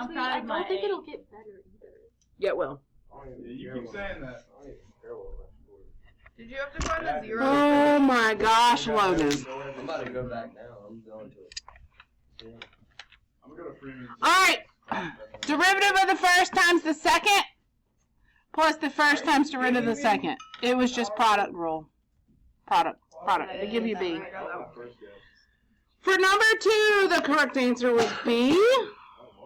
Honestly, I don't think it'll get better either. Yeah, it will. You keep saying that. Did you have to find a zero? Oh my gosh, Logan. I'm about to go back now. I'm going to it. Yeah. I'm gonna go to Freeman. Alright. Derivative of the first times the second plus the first times derivative of the second. It was just product rule. Product. They give you B. For number 2, the correct answer was B.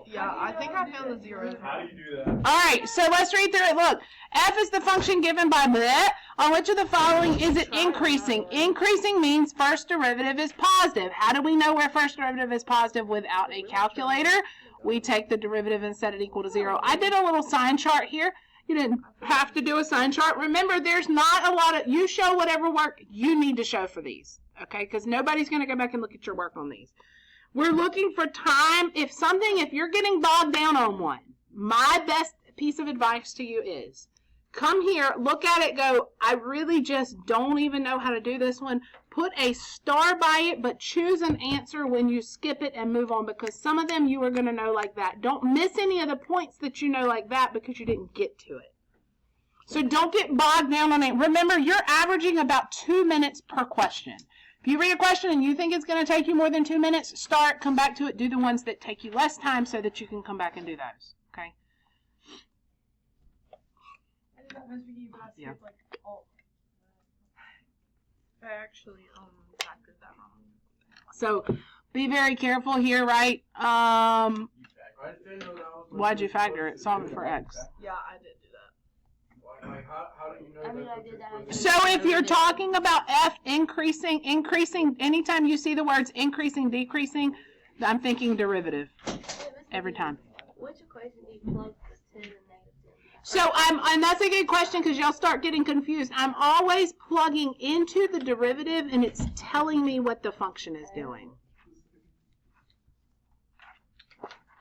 Yeah, I think I found the zero. How do you do that? Alright, so let's read through it. Look, f is the function given by bleh. On which of the following is it increasing? Increasing means first derivative is positive. How do we know where first derivative is positive without a calculator? We take the derivative and set it equal to 0. I did a little sign chart here. You didn't have to do a sign chart. Remember, there's not a lot of, you show whatever work you need to show for these. Okay, because nobody's going to go back and look at your work on these. We're looking for time. If you're getting bogged down on one, my best piece of advice to you is come here, look at it, go, I really just don't even know how to do this one. Put a star by it, but choose an answer when you skip it and move on, because some of them you are going to know like that. Don't miss any of the points that you know like that because you didn't get to it. So don't get bogged down on it. Remember, you're averaging about 2 minutes per question. If you read a question and you think it's going to take you more than 2 minutes, start, come back to it, do the ones that take you less time so that you can come back and do those. Okay? I did that misbehave, but I skipped like all. I actually factored that wrong. So be very careful here, right? Why'd you factor it? Solve it for x. Yeah, I did do that. How do you know I mean, I did that. So if you're talking about f increasing, anytime you see the words increasing, decreasing, I'm thinking derivative every time. Which equation do you plug 10 and negative 10? So and that's a good question because y'all start getting confused. I'm always plugging into the derivative and it's telling me what the function is doing.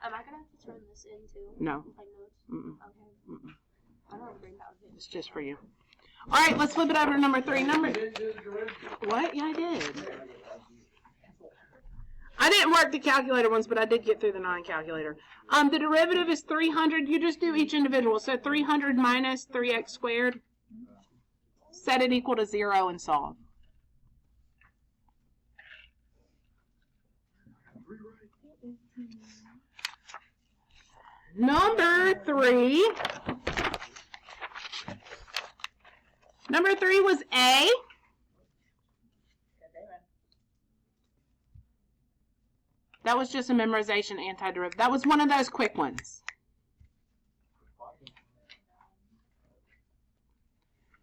Am I gonna have to turn this into? No. Like notes? Mm-mm. Okay. Mm-mm. I don't bring that with me. It's just for you. All right, let's flip it over to number 3. What? Yeah, I did. I didn't work the calculator ones, but I did get through the non-calculator. The derivative is 300. You just do each individual. So 300 minus 3x squared. Set it equal to 0 and solve. Number 3. Number 3 was A. That was just a memorization antiderivative. That was one of those quick ones.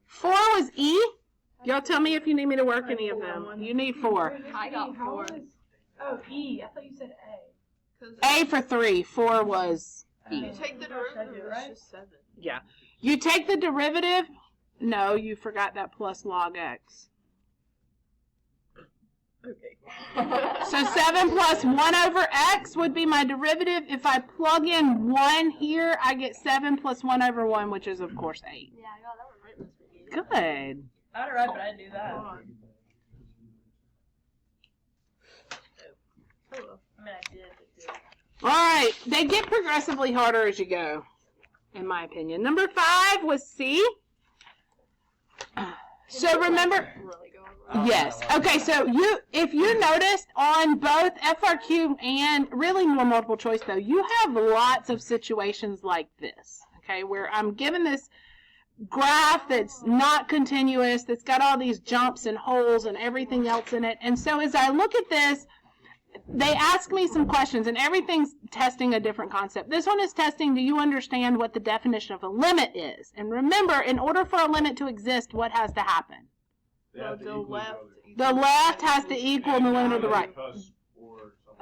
4 was E. Y'all tell me if you need me to work any of them. You need 4. I got 4. Oh, E. I thought you said A. A for 3. 4 was E. You take the derivative, it's just 7. Yeah. You take the derivative. No, you forgot that plus log x. Okay. So 7 plus 1 over x would be my derivative. If I plug in 1 here, I get 7 plus 1 over 1, which is, of course, 8. Yeah, I got that one right in this video. Good. I don't know, but I knew that. I mean, I did, but did. All right. They get progressively harder as you go, in my opinion. Number 5 was C. So remember... Really going wrong. Yes. Okay, so if you noticed on both FRQ and really more multiple choice though, you have lots of situations like this, okay, where I'm given this graph that's not continuous, that's got all these jumps and holes and everything else in it. And so as I look at this, they ask me some questions, and everything's testing a different concept. This one is testing, do you understand what the definition of a limit is? And remember, in order for a limit to exist, what has to happen? The left has to equal the limit of the right.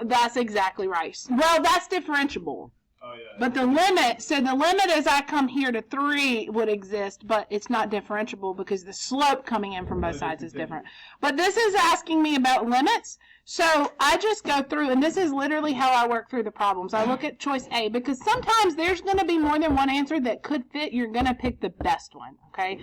That's exactly right. Well, that's differentiable. Oh, yeah. But the limit, so the limit as I come here to 3 would exist, but it's not differentiable because the slope coming in from both sides is different. But this is asking me about limits. So I just go through, and this is literally how I work through the problems. I look at choice A because sometimes there's going to be more than one answer that could fit. You're going to pick the best one, okay?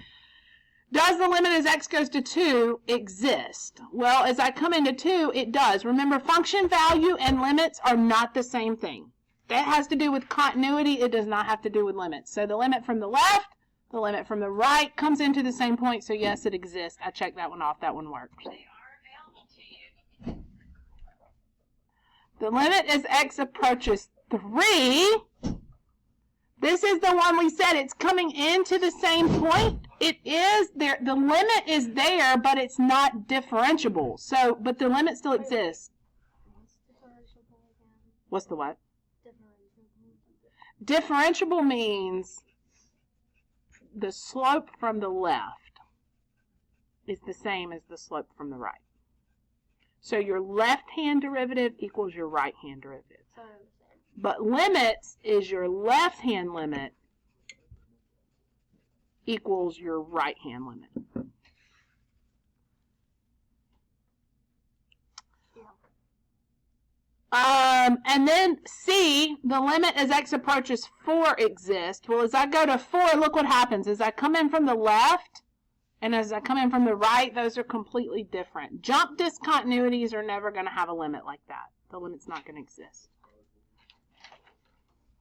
Does the limit as x goes to 2 exist? Well, as I come into 2, it does. Remember, function value and limits are not the same thing. That has to do with continuity. It does not have to do with limits. So the limit from the left, the limit from the right comes into the same point. So yes, it exists. I checked that one off. That one works. The limit as x approaches 3. This is the one we said it's coming into the same point. It is there. The limit is there, but it's not differentiable. So, but the limit still exists. What's the what? Differentiable means the slope from the left is the same as the slope from the right. So your left-hand derivative equals your right-hand derivative. But limits is your left-hand limit equals your right-hand limit. And then C, the limit as x approaches 4 exists. Well, as I go to 4, look what happens. As I come in from the left and as I come in from the right, those are completely different. Jump discontinuities are never going to have a limit like that. The limit's not going to exist.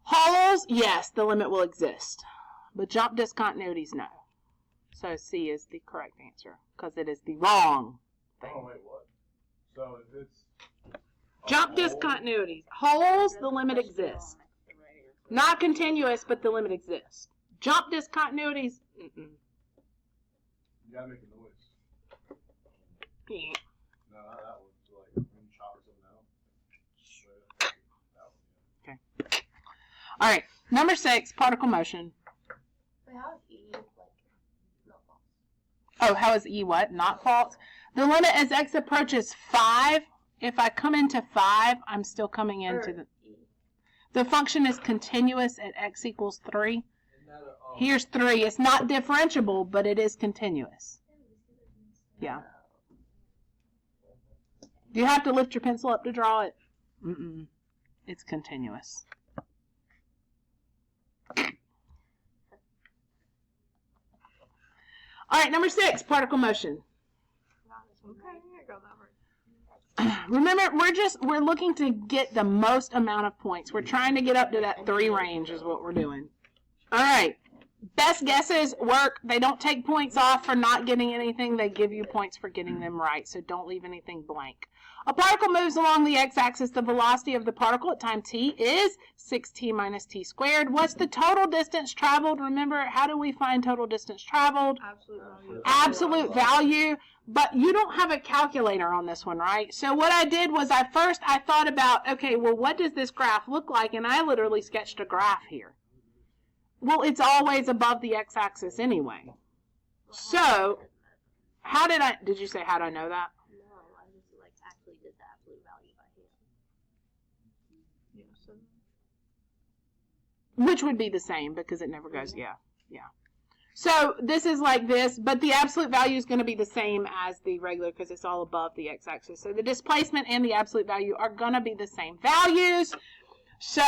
Hollows, yes, the limit will exist. But jump discontinuities, no. So C is the correct answer because it is the wrong thing. Oh, wait, what? So if it's... Jump discontinuities. Holes, the limit exists. Not continuous, but the limit exists. Jump discontinuities, You gotta make a noise. Yeah. No, not that one. So like when you chop or something out. Okay. All right. Number 6, particle motion. Wait, how is E like not false? Oh, how is E what? Not false. The limit as x approaches 5. If I come into 5, I'm still coming into the function is continuous at x equals 3. Here's 3. It's not differentiable, but it is continuous. Yeah. Do you have to lift your pencil up to draw it? It's continuous. All right, number 6, particle motion. Okay, I got that right. Remember, we're looking to get the most amount of points. We're trying to get up to that 3 range is what we're doing. All right. Best guesses work. They don't take points off for not getting anything. They give you points for getting them right. So don't leave anything blank. A particle moves along the x-axis. The velocity of the particle at time t is 6t minus t squared. What's the total distance traveled? Remember, how do we find total distance traveled? Absolute value. Absolute value. But you don't have a calculator on this one, right? So what I did was I thought about, okay, well, what does this graph look like? And I literally sketched a graph here. Well, it's always above the x-axis anyway. So, did you say how did I know that? No, I just like actually did the absolute value by hand. Yeah, so Which would be the same because it never goes, yeah. So this is like this, but the absolute value is going to be the same as the regular because it's all above the x-axis. So the displacement and the absolute value are going to be the same values. So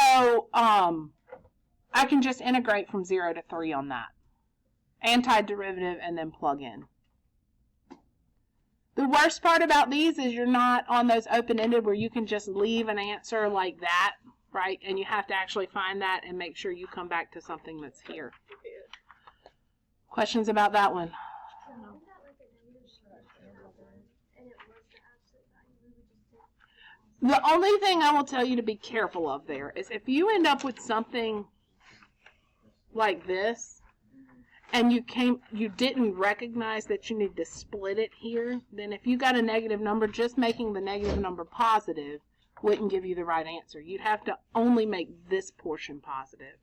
I can just integrate from 0 to 3 on that. Antiderivative and then plug in. The worst part about these is you're not on those open-ended where you can just leave an answer like that, right? And you have to actually find that and make sure you come back to something that's here. Questions about that one? The only thing I will tell you to be careful of there is if you end up with something like this and you didn't recognize that you need to split it here, then if you got a negative number, just making the negative number positive wouldn't give you the right answer. You'd have to only make this portion positive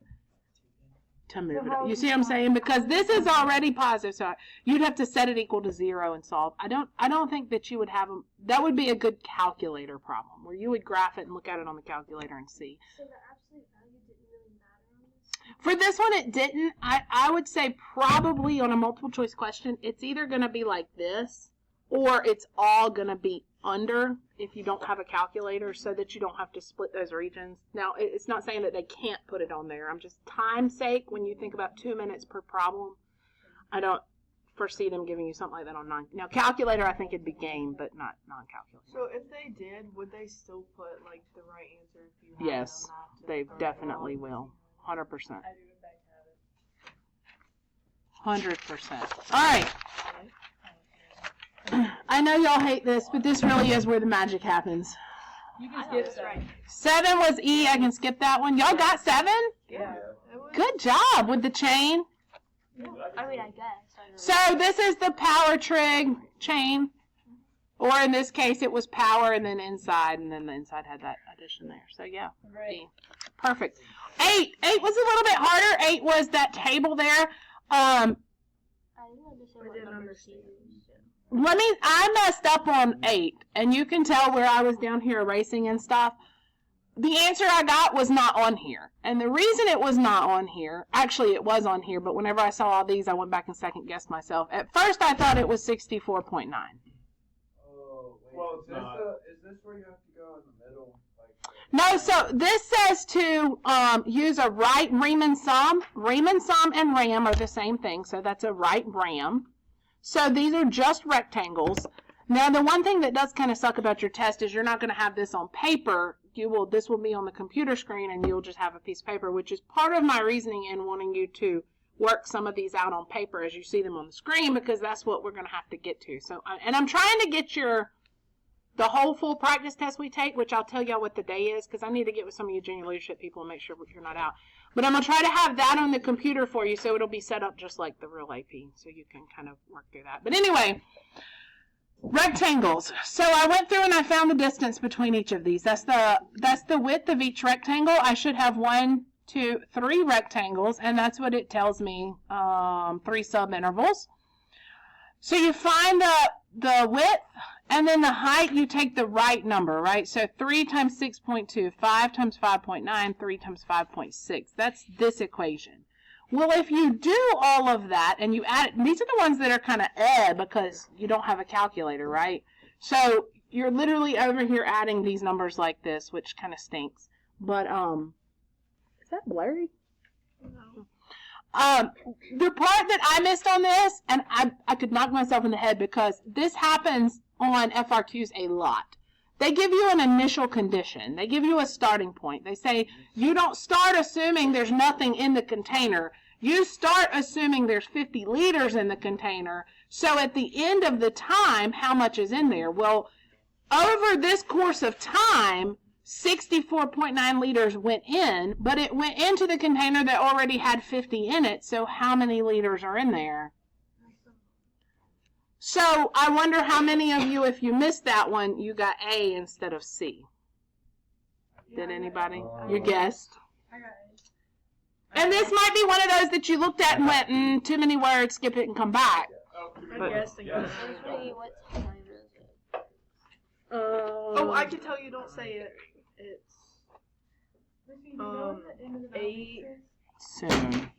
to move it up. You see what I'm saying? Because this is already positive, so you'd have to set it equal to 0 and solve. I don't think that you would have them. That would be a good calculator problem where you would graph it and look at it on the calculator and see. So the absolute value didn't really matter on this? For this one, it didn't. I would say probably on a multiple choice question, it's either going to be like this or it's all going to be under if you don't have a calculator so that you don't have to split those regions. Now, it's not saying that they can't put it on there. I'm just time's sake, when you think about 2 minutes per problem, I don't foresee them giving you something like that on Now, calculator, I think it'd be game, but not non-calculator. So if they did, would they still put like the right answer if you had Yes. them not to? They definitely will. 100%. I do in fact have 100%. All right. I know y'all hate this, but this really is where the magic happens. it. You can I know skip that's that. right. 7 was E. I can skip that one. Y'all got 7? Yeah. Good job with the chain. I mean, I guess. I don't know. So this is the power trig chain. Or in this case, it was power and then inside, and then the inside had that addition there. So yeah, Right. E. Perfect. 8 was a little bit harder. 8 was that table there. I didn't understand I what didn't number understand. C I messed up on 8, and you can tell where I was down here erasing and stuff. The answer I got was not on here. And the reason it was not on here, actually it was on here, but whenever I saw all these, I went back and second guessed myself. At first I thought it was 64.9. Oh, wait. Well, it's not. Is this where you have to go in the middle? No, so this says to use a right Riemann sum. Riemann sum and RAM are the same thing, so that's a right RAM. So these are just rectangles. Now, the one thing that does kind of suck about your test is you're not going to have this on paper. This will be on the computer screen, and you'll just have a piece of paper, which is part of my reasoning in wanting you to work some of these out on paper as you see them on the screen, because that's what we're going to have to get to. So, and I'm trying to get the whole full practice test we take, which I'll tell y'all what the day is, because I need to get with some of you junior leadership people and make sure you're not out. But I'm going to try to have that on the computer for you, so it'll be set up just like the real AP, so you can kind of work through that. But anyway, rectangles. So I went through and I found the distance between each of these. That's the width of each rectangle. I should have 1, 2, 3 rectangles, and that's what it tells me, 3 sub-intervals. So you find the width, and then the height, you take the right number, right? So 3 times 6.2, 5 times 5.9, 3 times 5.6. That's this equation. Well, if you do all of that, and you add it, these are the ones that are kind of because you don't have a calculator, right? So you're literally over here adding these numbers like this, which kind of stinks. But, is that blurry? No. The part that I missed on this, and I could knock myself in the head because this happens on FRQs a lot. They give you an initial condition. They give you a starting point. They say you don't start assuming there's nothing in the container. You start assuming there's 50 liters in the container. So at the end of the time, how much is in there? Well, over this course of time, 64.9 liters went in, but it went into the container that already had 50 in it. So how many liters are in there? So I wonder how many of you, if you missed that one, you got A instead of C. Did anybody? You guessed. I got it. And this might be one of those that you looked at and went, too many words, skip it and come back. I guessed again. Actually, what time is it? Oh, I can tell you. Don't say it. It's 8. Soon.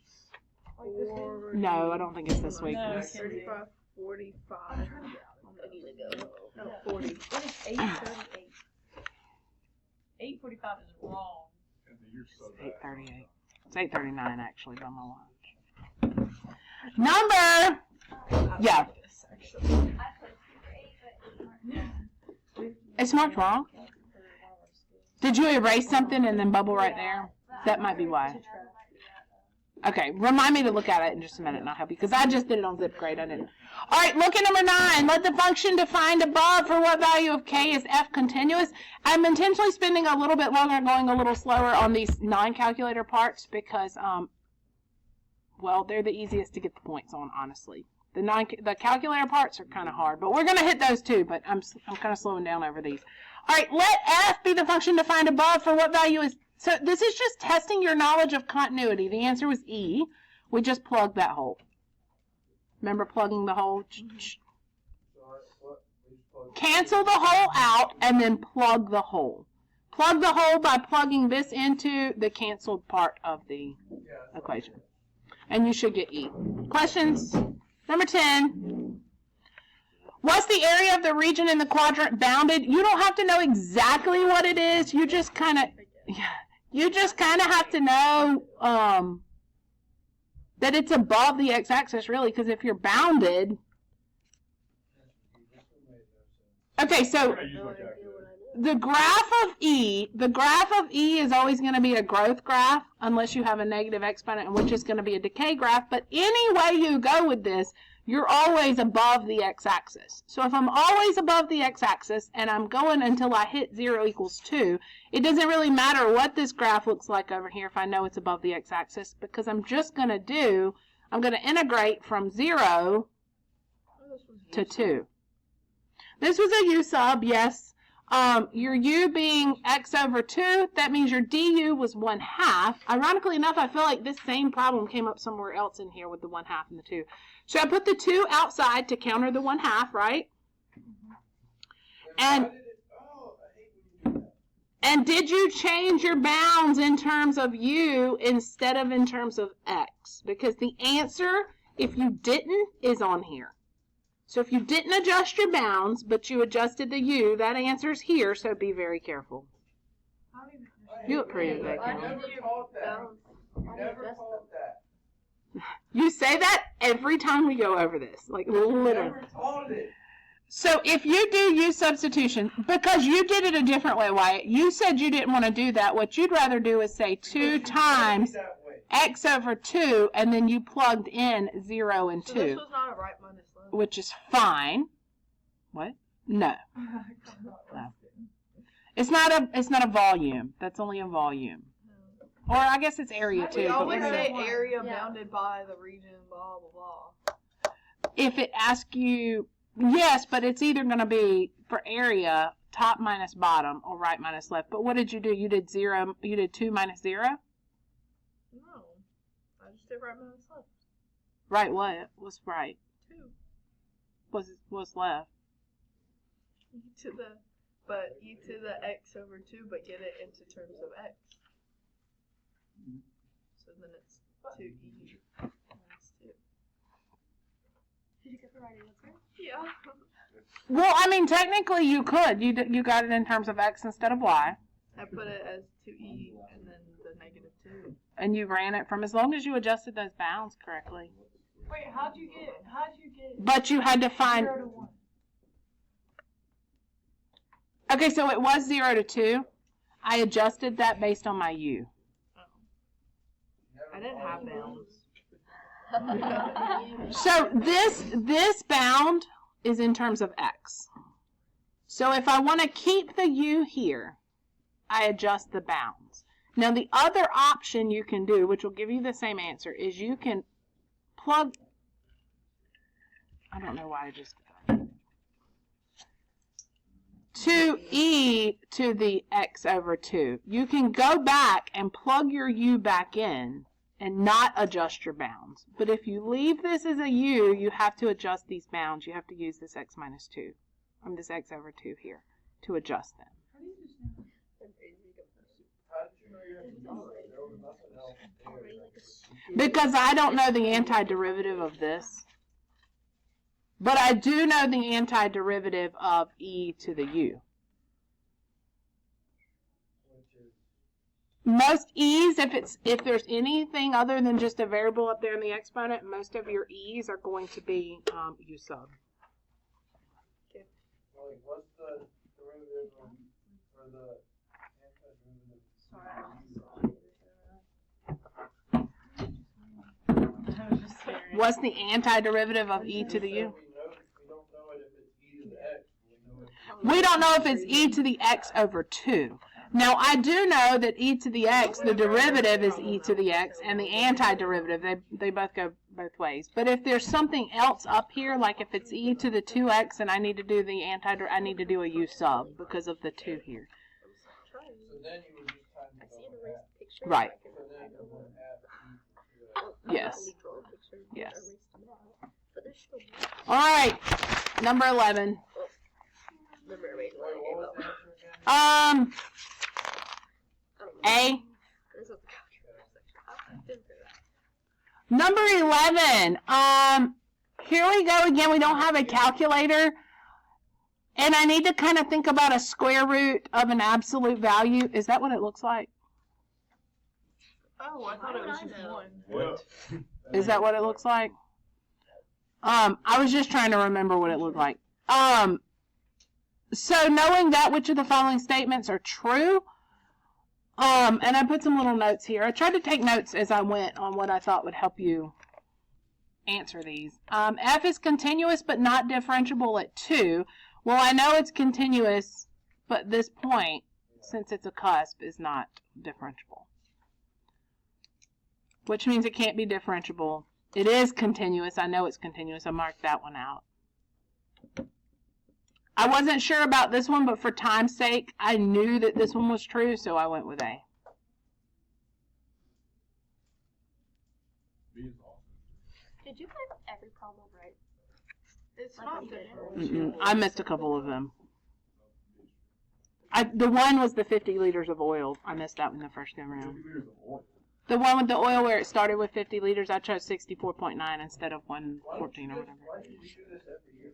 No, I don't think it's this week. No, It's- 35, 45. No, 40. It is 8:38. 8:45 is wrong. You're so bad. 8:38. It's 8:39 actually by my watch. Number. Yeah. It's marked wrong. Did you erase something and then bubble right there? That might be why. Okay, remind me to look at it in just a minute and I'll help you, because I just did it on ZipGrade. I didn't. All right, look at number 9. Let the function defined above for what value of k is f continuous. I'm intentionally spending a little bit longer and going a little slower on these non-calculator parts because, well, they're the easiest to get the points on, honestly. The calculator parts are kind of hard, but we're going to hit those too, but I'm kind of slowing down over these. All right, let f be the function defined above for what value is. So this is just testing your knowledge of continuity. The answer was E. We just plugged that hole. Remember plugging the hole? Cancel the hole out and then plug the hole. Plug the hole by plugging this into the canceled part of the equation. And you should get E. Questions? Number 10. What's the area of the region in the quadrant bounded? You don't have to know exactly what it is. You just kind of have to know that it's above the x-axis, really, because if you're bounded... Okay, so the graph of E is always going to be a growth graph unless you have a negative exponent, which is going to be a decay graph. But any way you go with this, you're always above the x-axis. So if I'm always above the x-axis and I'm going until I hit 0 equals 2, it doesn't really matter what this graph looks like over here if I know it's above the x-axis, because I'm just going to integrate from 0 to 2. This was a u sub, yes. Your u being x over 2, that means your du was 1/2. Ironically enough, I feel like this same problem came up somewhere else in here with the 1/2 and the 2. So I put the 2 outside to counter the 1/2, right? And did you change your bounds in terms of u instead of in terms of x? Because the answer, if you didn't, is on here. So if you didn't adjust your bounds, but you adjusted the u, that answer's here, so be very careful. You look pretty good, I Callie. never taught that. Never taught that. You say that every time we go over this, like literally. Never taught it. So if you do u substitution, because you did it a different way, Wyatt, you said you didn't want to do that. What you'd rather do is say 2 times That way. x over 2, and then you plugged in 0 and So 2. this was not a right minus left. Which is fine. What? No. No. It's not a volume. That's only a volume. Or I guess it's area too. We but always we're say gonna- area Yeah. bounded by the region, blah, blah, blah. if it asks you, yes, but it's either going to be for area, top minus bottom, or right minus left. But what did you do? You did 0. You did 2 minus 0? No. I just did right minus left. Right what? What's right? 2. What's left? E to the x over 2, but get it into terms of x. So then it's 2e minus 2. Did you get the right answer? Yeah. Well, I mean, technically you could. You got it in terms of x instead of y. I put it as 2e and then the negative 2. And you ran it from, as long as you adjusted those bounds correctly. Wait, how'd you get But you had to find, 0 to 1? okay, so it was 0 to 2. I adjusted that based on my u. I didn't have bounds. So this bound is in terms of x. So if I want to keep the u here, I adjust the bounds. Now the other option you can do, which will give you the same answer, is you can plug, I don't know why I just did that, 2e to the x over 2. You can go back and plug your u back in and not adjust your bounds. But if you leave this as a u, you have to adjust these bounds. You have to use this x minus 2, this x over 2 here, to adjust them. How did you know you had to do that? There was nothing else there. Because I don't know the antiderivative of this. But I do know the antiderivative of e to the u. Which is Most e's, if there's anything other than just a variable up there in the exponent, most of your e's are going to be u sub. like what's the derivative for the antiderivative? What's the antiderivative of e to the u? We don't know if it's e to the x. We know We don't know if it's e to the x over 2. Now, I do know that e to the x, the derivative is e to the x, and the antiderivative, they both go both ways. But if there's something else up here, like if it's e to the 2x and I need to do the I need to do a u sub because of the 2 here. So then you would just time it over half. Right. So then you would have Yes. Yes. All right. Number 11. Wait, what was the answer again? A. Number 11. Here we go again. We don't have a calculator. And I need to kind of think about a square root of an absolute value. Is that what it looks like? Oh, I thought it was just 1. What? Is that what it looks like? I was just trying to remember what it looked like. So knowing that, which of the following statements are true? And I put some little notes here. I tried to take notes as I went on what I thought would help you answer these. F is continuous but not differentiable at 2. Well, I know it's continuous, but this point, since it's a cusp, is not differentiable. Which means it can't be differentiable. It is continuous. I know it's continuous. I marked that one out. I wasn't sure about this one, but for time's sake, I knew that this one was true, so I went with A. B is awesome. Did you get every problem right? It's Like not what you did. different. I missed a couple of them. The one was the 50 liters of oil. I missed that one the first go 50 around. liters of oil. The one with the oil where it started with 50 liters, I chose 64.9 instead of Why don't 114 you or just- whatever. Why do we do this every year?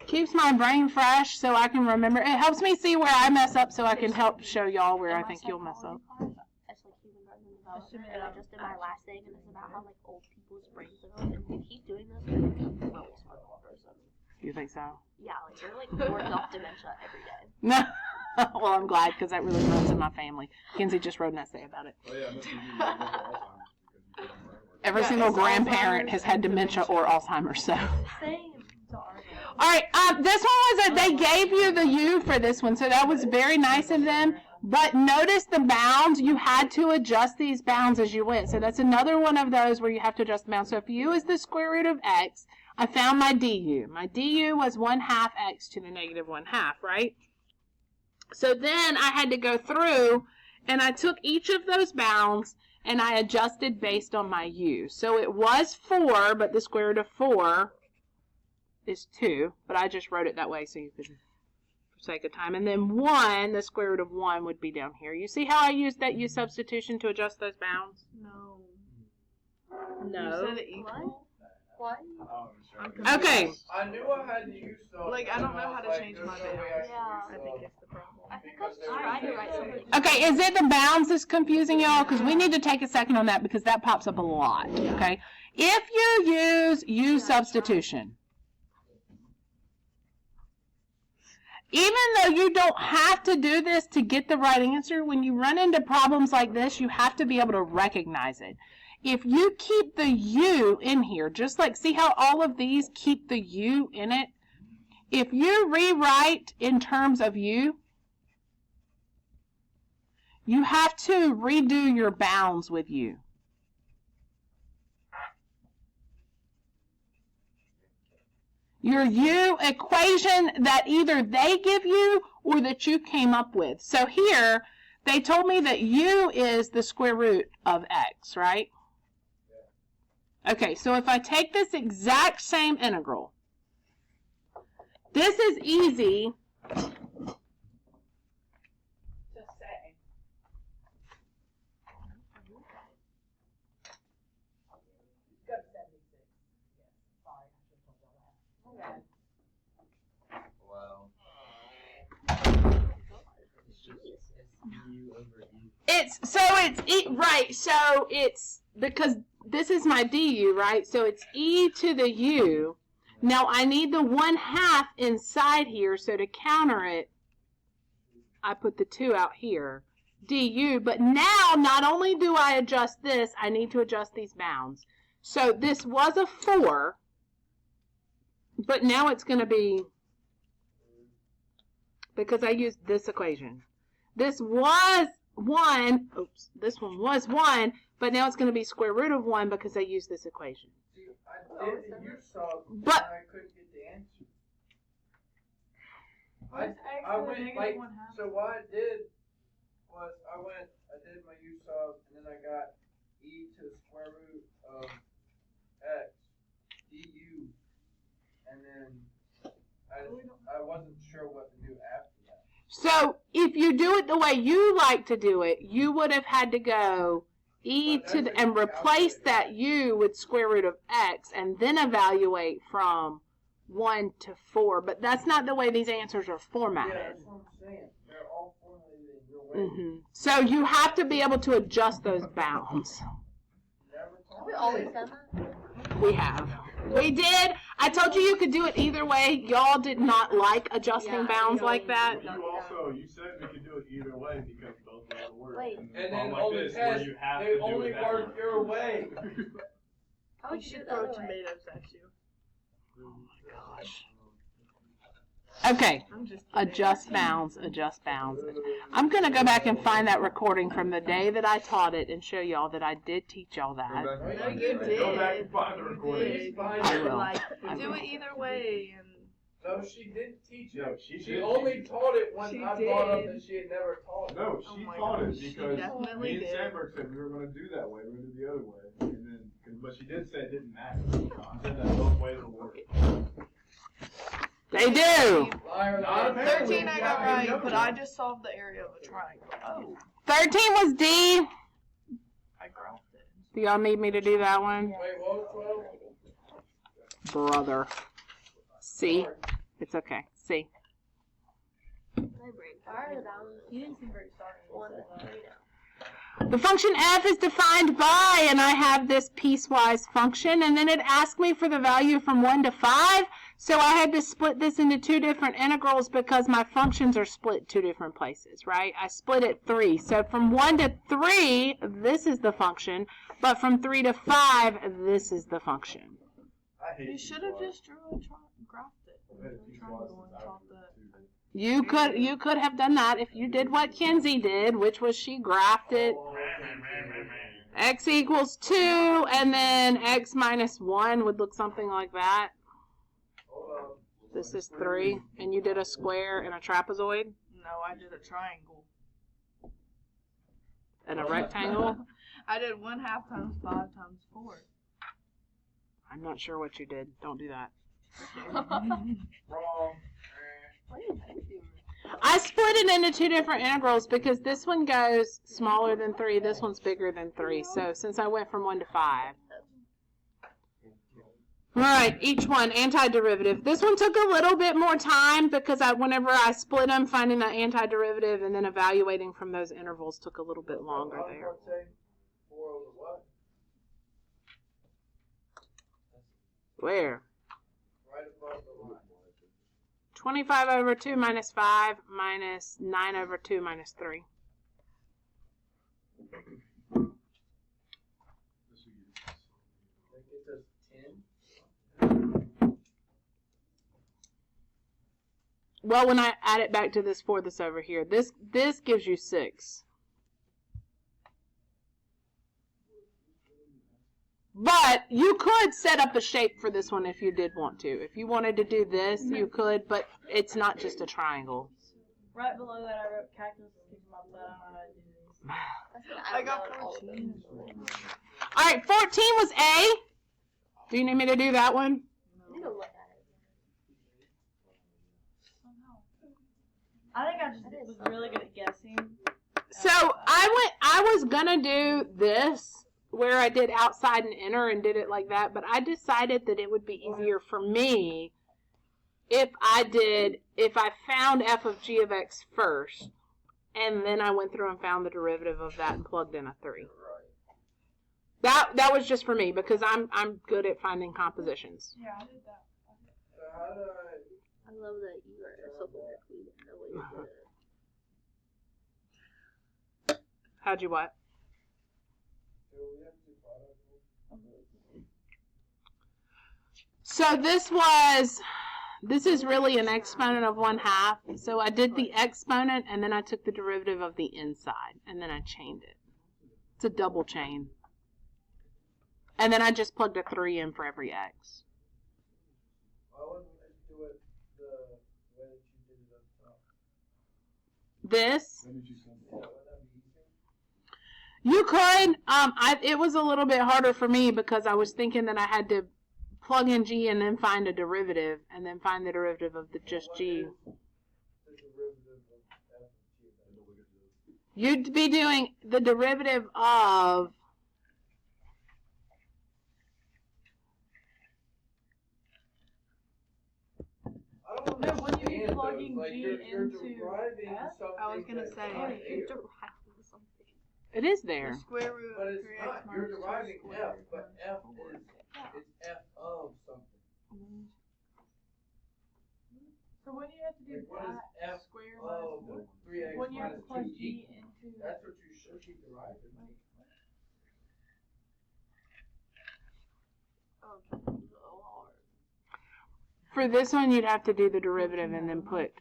Keeps my brain fresh so I can remember. It helps me see where I mess up so I can help show y'all where In I my think you'll mess up. psychology class, It's like kindergarten and development, and I just did my last thing, and it's about how like old people's brains are. And if you keep doing this, you're gonna be a really smart person. You think so? Yeah, like you're like working off dementia every day. No. Well, I'm glad because that really runs in my family. Kenzie just wrote an essay about it. Oh yeah, I must have used Alzheimer's because you put them right where- Every Yeah, single it's grandparent Alzheimer's has had and dementia or Alzheimer's, so. Same. To our All right, this one was that they gave you the U for this one, so that was very nice of them. But notice the bounds, you had to adjust these bounds as you went. So that's another one of those where you have to adjust the bounds. So if U is the square root of X, I found my DU. My DU was 1/2 X to the negative 1/2, right? So then I had to go through and I took each of those bounds and I adjusted based on my U. So it was 4, but the square root of 4 is 2, but I just wrote it that way so you could, for sake of time. And then 1, the square root of 1 would be down here. You see how I used that U substitution to adjust those bounds? No. No. You said it equal. What? Oh, sure. I'm confused. Okay. I knew I had to use some. Like, I don't know how to like, change there's my no way bounds. Yeah. I think it's the problem. I think I was trying to write something. Okay, is it the bounds that's confusing y'all? Because we need to take a second on that because that pops up a lot, okay? If you use U substitution, even though you don't have to do this to get the right answer, when you run into problems like this, you have to be able to recognize it. If you keep the U in here, just like, see how all of these keep the U in it? If you rewrite in terms of U, you have to redo your bounds with U. Your U equation that either they give you or that you came up with. So here, they told me that U is the square root of X, right? Okay, so if I take this exact same integral, this is easy. Just say. Go to 76. Yes. Sorry, I should have told y'all that. Okay. Wow. It's just U over E. Right, so it's, because this is my du, right? So it's e to the u. Now I need the 1/2 inside here, so to counter it, I put the 2 out here, du. But now, not only do I adjust this, I need to adjust these bounds. So this was a 4, but now it's going to be, because I used this equation. This was 1, oops, this one was 1, but now it's going to be square root of 1 because I used this equation. See, I did the U sub, But- and I couldn't get the answer. What's X I to the went negative like, 1/2? so what I did was I did my U sub, and then I got e to the square root of X du, and then I wasn't sure what to do after that. So if you do it the way you like to do it, you would have had to go e to the, and replace that u with square root of x and then evaluate from 1 to 4. But that's not the way these answers are Yeah, formatted. that's what I'm saying. They're all formulated in your way. Hmm. So you have to be able to adjust those bounds. Never told Have we me. always done that? We have. We did. I told you could do it either way. Y'all did not like adjusting bounds like that. You said we could do it either way because both ways will work. Wait. And then like on the this, where test, you have they to do only it that work way. your way. How We would you do should it the throw other way? tomatoes at you. Okay. I'm just kidding. Adjust bounds. Adjust bounds. I'm going to go back and find that recording from the day that I taught it and show y'all that I did teach y'all that. No, you did. Go back and find the You recording. did. I will. Like, do it either way, and No, she didn't teach it. No, she She did. only taught it when She I brought up did. that she had never taught it. No, Oh she my taught gosh, it she because definitely me and did. Sandberg said we were going to do that way. We were going to do the other way. And then, but she did say it didn't matter. She said that both ways will work. They do. Liar, Not liar. 13 I got right, but I just solved the area of a triangle. Oh, 13 was D. I graphed it. Do y'all need me to do that one? Wait, what was 12? Brother. C. It's okay. C. My brain power down. You didn't seem very sorry. 1 to 3 now. The function f is defined by, and I have this piecewise function, and then it asked me for the value from 1 to 5, so I had to split this into 2 different integrals because my functions are split 2 different places, right? I split it 3. So from 1 to 3, this is the function, but from 3 to 5, this is the function. I hate You should have just graphed it. I hate these Triangle classes and taught after the. You could have done that if you did what Kenzie did, which was she graphed it. X equals 2, and then x minus 1 would look something like that. Hold on. This is 3, and you did a square and a trapezoid No, I did a triangle. and a rectangle. I did 1/2 times 5 times 4. I'm not sure what you did. Don't do that. Wrong. What are you doing? I split it into 2 different integrals because this one goes smaller than 3, this one's bigger than 3. So since I went from 1 to 5. Alright, each one, antiderivative. This one took a little bit more time because whenever I split them, finding the antiderivative and then evaluating from those intervals took a little bit longer there. 4 over what? Where? Right above the line. 25 over 2 minus 5 minus 9 over 2 minus 3. That gets us 10. Well, when I add it back to this 4 that's over here, this gives you 6. But you could set up a shape for this one if you did want to. If you wanted to do this, you could, but it's not just a triangle. Right below that, I wrote cactus kicking my butt. I don't know how to do these. I got 14. All right, 14 was A. Do you need me to do that one? I need to look at it. I think I just was really good at guessing. So I was gonna do this where I did outside and inner and did it like that, but I decided that it would be easier for me if I found f of g of x first, and then I went through and found the derivative of that and plugged in a 3. That was just for me because I'm good at finding compositions. Yeah, I did that. So how do I... I love that you are so quickly in the way you did it. How'd you what? Do we have to product? So this is really an exponent of 1/2. So I did the exponent and then I took the derivative of the inside and then I chained it. It's a double chain. And then I just plugged a 3 in for every x. Why wouldn't we just do it the way that you did it up top? This, When did you send Yeah, it? wouldn't that be easier? you could, it was a little bit harder for me because I was thinking that I had to plug in g and then find a derivative and then find the derivative of just g. The derivative of f of g of x. You'd be doing the derivative of, I don't No, when you understand plugging those. Like, G you're into deriving F? something I was gonna that's say, not You're there. deriving something. it is The there. square root But of it's 3x not. You're minus 2 deriving squared f, but f minus is 4. it's f of something. So what do you have to do? Like, what is f Square of minus 3x when you have to minus plug 2 g equals? into That's what you should keep deriving. For this one, you'd have to do the derivative and then put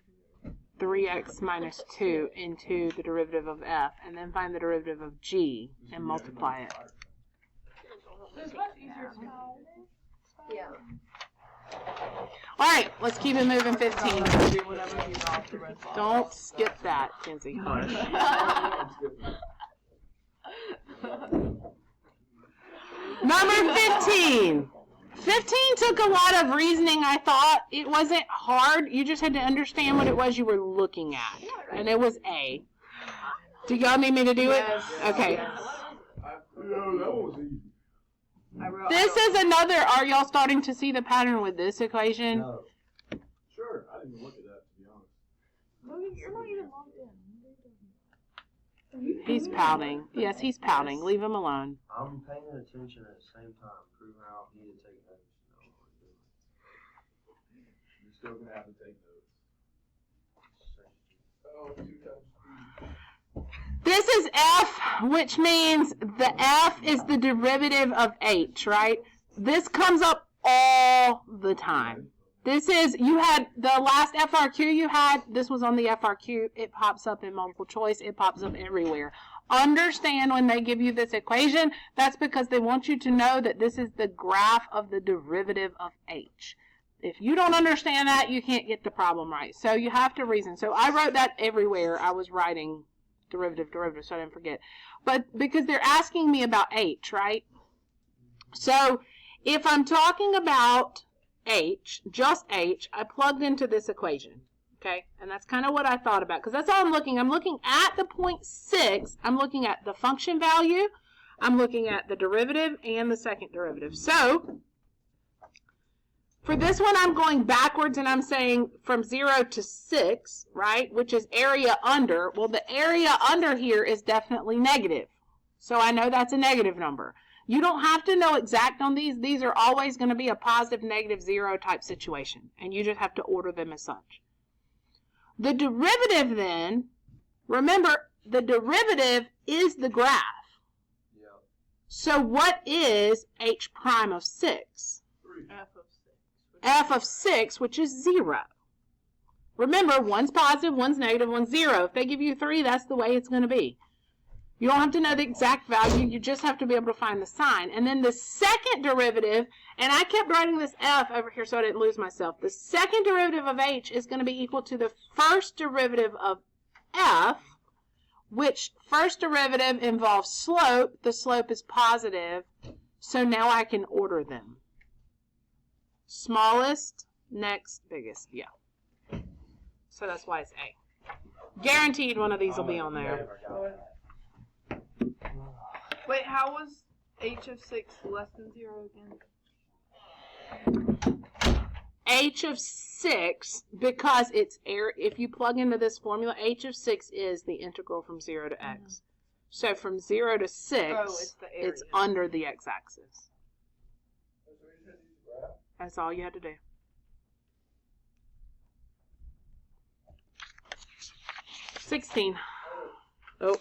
3x minus 2 into the derivative of f, and then find the derivative of g and multiply it. It's much easier to Yeah. All right, let's keep it moving. 15. do whatever you off the red ball. Don't skip that, Kenzie. Hush. Number 15. 15 took a lot of reasoning, I thought. It wasn't hard. You just had to understand what it was you were looking at. And it was A. Do y'all need me to do it? Okay. No, that was easy. This is another, are y'all starting to see the pattern with this equation? No. Sure, I didn't even look at that, to be honest. You're not even logged in. He's pouting. Yes, he's pouting. Leave him alone. I'm paying attention at the same time, proving I don't need to take notes. You're still gonna have to take notes. Oh, 2 times 3. This is f, which means the f is the derivative of h, right? This comes up all the time. This is, you had the last FRQ you had, this was on the FRQ. It pops up in multiple choice. It pops up everywhere. Understand when they give you this equation, that's because they want you to know that this is the graph of the derivative of h. If you don't understand that, you can't get the problem right. So you have to reason. So I wrote that everywhere I was writing derivative, so I didn't forget. But because they're asking me about h, right? So if I'm talking about h, just h, I plugged into this equation, okay? And that's kind of what I thought about, because that's all I'm looking. I'm looking at the 0.6. I'm looking at the function value. I'm looking at the derivative and the second derivative. So for this one, I'm going backwards, and I'm saying from 0 to 6, right, which is area under. Well, the area under here is definitely negative. So I know that's a negative number. You don't have to know exact on these. These are always going to be a positive, negative, 0 type situation, and you just have to order them as such. The derivative then, remember, the derivative is the graph. Yeah. So what is h prime of 6? F of 6. F of 6, which is 0. Remember, one's positive, one's negative, one's 0. If they give you 3, that's the way it's going to be. You don't have to know the exact value. You just have to be able to find the sign. And then the second derivative, and I kept writing this F over here so I didn't lose myself. The second derivative of H is going to be equal to the first derivative of F, which first derivative involves slope. The slope is positive. So now I can order them. Smallest, next, biggest. Yeah. So that's why it's A. Guaranteed one of these will be on there. Wait, how was h of 6 less than 0 again? H of 6, because it's if you plug into this formula, H of 6 is the integral from 0 to x. So from 0 to 6, it's the area. it's under the x-axis. So we just had to use the graph. That's all you had to do. $16. Oh.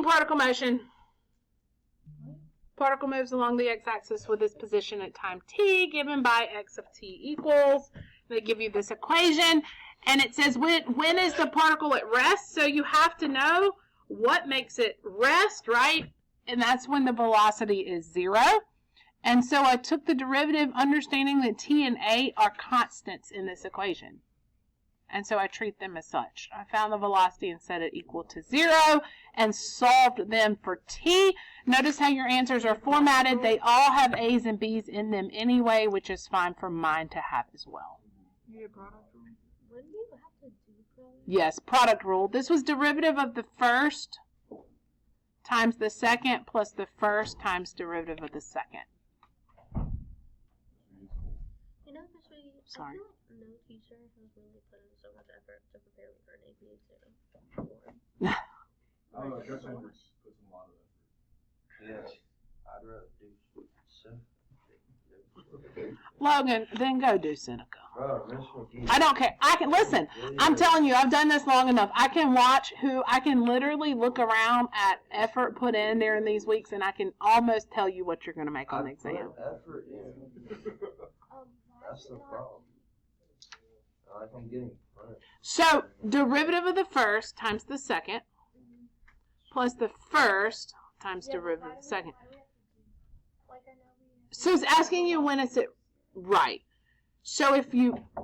Particle motion. Particle moves along the x-axis with its position at time t, given by x of t equals. They give you this equation, and it says when is the particle at rest? So you have to know what makes it rest, right? And that's when the velocity is 0. And so I took the derivative, understanding that t and a are constants in this equation. And so I treat them as such. I found the velocity and set it equal to 0 and solved them for t. Notice how your answers are formatted. They all have a's and b's in them anyway, which is fine for mine to have as well. You get product rule? What do you have to do, brother? Yes, product rule. This was derivative of the first times the second plus the first times derivative of the second. You know, this way, Sorry. I feel like no teacher has really put in so much effort to prepare me for an AP exam. I don't know, Coach Hendricks puts in a lot of effort. Yes, I'd rather do so. Logan, then go do Seneca. Bro, Miss McGee. I don't care. I can listen. I'm telling you, I've done this long enough. I can watch I can literally look around at effort put in during these weeks, and I can almost tell you what you're going to make on the exam. Effort in. That's the problem. Like I'm getting punished. So, derivative of the first times the second plus the first times derivative of the second. So it's asking you when it's right. So if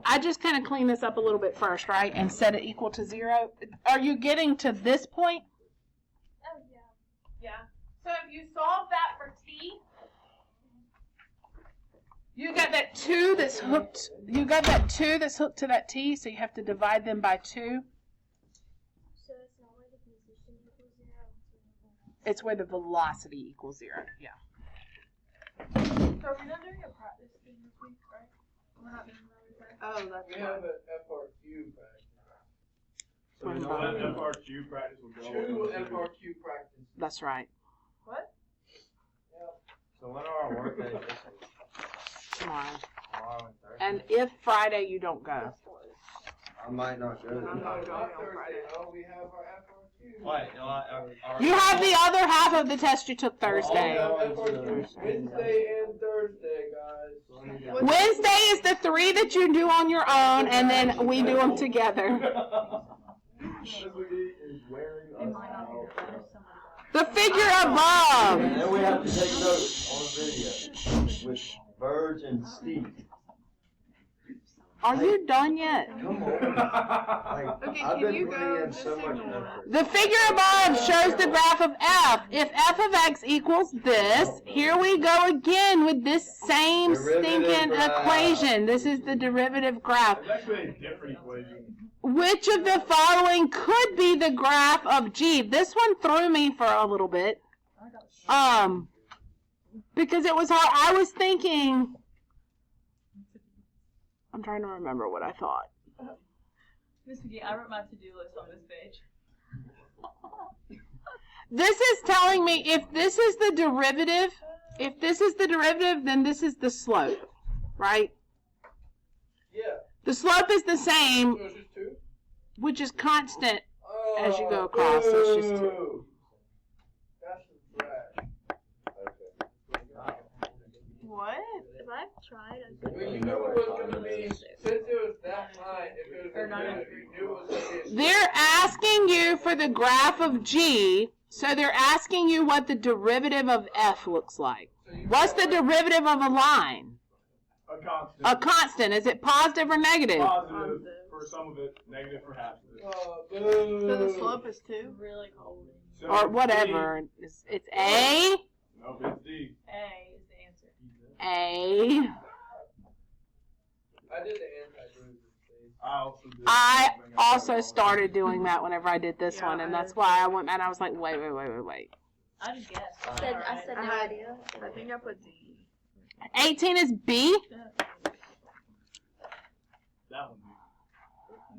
I just kind of clean this up a little bit first, right, and set it equal to 0. Are you getting to this point? Oh, yeah. Yeah. So if you solve that for t, You got that 2 that's hooked. You got that 2 that's hooked to that t, so you have to divide them by 2. So it's not where the position equals 0. It's where the velocity equals 0. Yeah. so are we not doing a practice thing this week, right? We're not doing another test. Oh, that's We have an FRQ practice. So you know what FRQ practice will go Two into? FRQ practice. That's right. What? So when are our work days this week? Tomorrow. Tomorrow and Thursday? And if Friday you don't go. I might not go. I'm not going on Thursday, Friday. no, we have our FRQ. Wait, You have the other half of the test you took Thursday. We have FRQ Wednesday and Thursday, guys. Wednesday is the 3 that you do on your own, and then we do them together. Is wearing us out. The figure above. And then we have to take notes on video with Verge and Steve. Are you done yet? Come on. Like, Okay, I've can been you putting go in just so much ignore effort. The figure above shows the graph of f. If f of x equals this, here we go again with this same Derivative stinking graph. equation. This is the derivative graph. It's actually a different equation. Which of the following could be the graph of g? This one threw me for a little bit. Because it was hard. I was thinking, I'm trying to remember what I thought. Miss McGee, I wrote my to-do list on this page. This is telling me if this is the derivative, then this is the slope, right? Yeah. The slope is the same, So it's just 2? which is constant. Oh, As you go across, it's just 2. boo. That's some trash. What? If I've tried, I Well, you knew it was going to be, since it was that high, if it was Or going to not. be, you knew it was going to be. They're asking you for the graph of g, so they're asking you what the derivative of f looks like. What's the derivative of a line? A constant. A constant. Is it positive or negative? Positive for some of it, negative for half of it. Oh, boo. So the slope is 2? really cold. So Or D- whatever. It's A, Nope, it's D. A is the answer. A. I did the anti-derivative thing. I also started doing that whenever I did this Yeah, one, and I that's did. why I went and I was like, wait. I just guessed. I said I no had- idea. I think I put D. 18 is B. That one.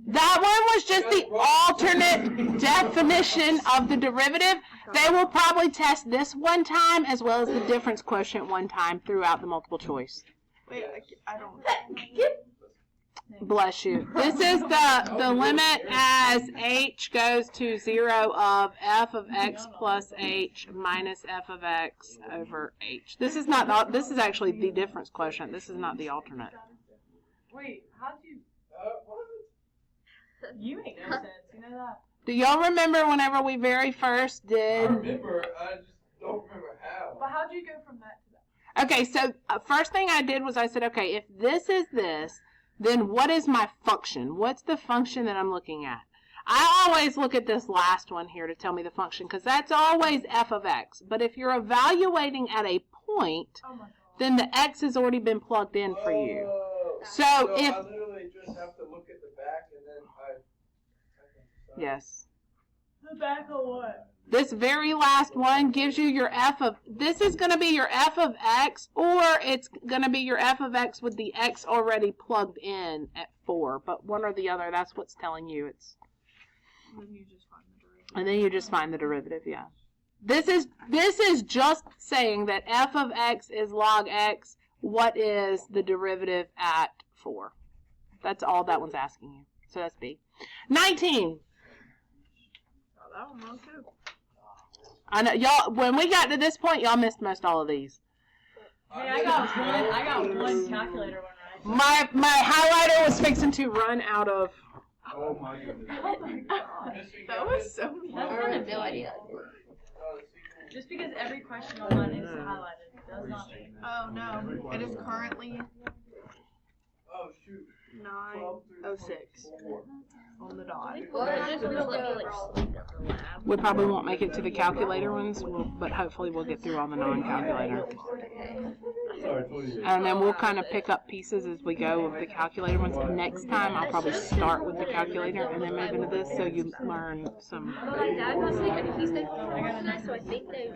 That one was just the alternate definition of the derivative. They will probably test this one time as well as the difference quotient one time throughout the multiple choice. Wait, I don't. Bless you. This is the limit as h goes to 0 of f of x plus h minus f of x over h. This is not. This is actually the difference quotient. This is not the alternate. Wait, how'd you? What? You make no sense. You know that? Do y'all remember whenever we very first I did? remember, I just don't remember how. But how'd you go from that to that? Okay, so first thing I did was I said, okay, if this is this, then what is my function? What's the function that I'm looking at? I always look at this last one here to tell me the function, because that's always f of x. But if you're evaluating at a point, Oh my god. then the x has already been plugged in for you. Oh. So if... I literally just have to look at the back and then I can decide. Yes. The back of what? This very last one gives you your f of, this is going to be your f of x, or it's going to be your f of x with the x already plugged in at 4. But one or the other, that's what's telling you it's. And then you just find the derivative. And then you just find the derivative, yeah. This is just saying that f of x is log x. What is the derivative at 4? That's all that one's asking you. So that's B. 19. Oh, that one wrong too. I know y'all. When we got to this point, y'all missed most all of these. Hey, I got one calculator one right. My highlighter was fixing to run out of. Oh my goodness. Oh my god. That was so mean. I have no idea. Just because every question on mine is highlighted does not mean. Oh no. It is currently Oh shoot. 9:06 on the dot. Well, just let me like sleep at the lab. We probably won't make it to the calculator ones, but hopefully we'll get through all the non-calculator. Sorry, 28. And then we'll kind of pick up pieces as we go of the calculator ones. Next time, I'll probably start with the calculator and then move into this, so you learn some. My dad was thinking he's the tonight, so I think they.